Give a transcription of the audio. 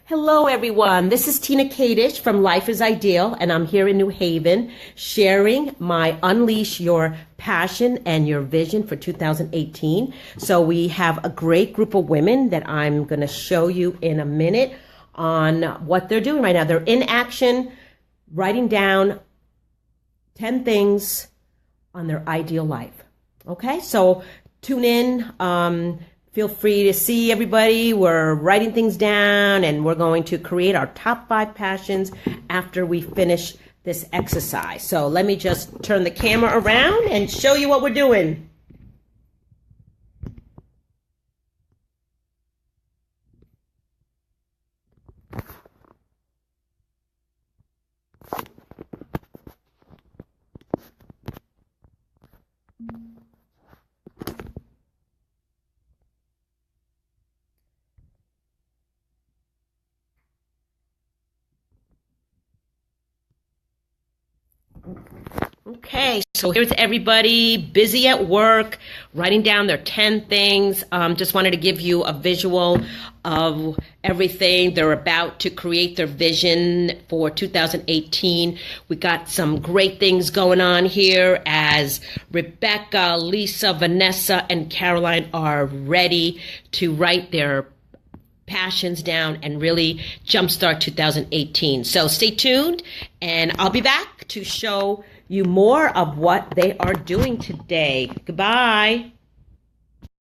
Hello, everyone. This is Tina Kadish from Life is Ideal, and I'm here in New Haven sharing my Unleash Your Passion and Your Vision for 2018. So we have a great group of women that I'm going to show you in a minute on what they're doing right now. They're in action, writing down 10 things on their ideal life. Okay, so tune in. Feel free to see everybody. We're writing things down and we're going to create our top 5 passions after we finish this exercise. So let me just turn the camera around and show you what we're doing. Okay, so here's everybody busy at work, writing down their 10 things. Just wanted to give you a visual of everything. They're about to create their vision for 2018. We got some great things going on here as Rebecca, Lisa, Vanessa, and Caroline are ready to write their passions down and really jumpstart 2018. So stay tuned, and I'll be back to show you more of what they are doing today. Goodbye.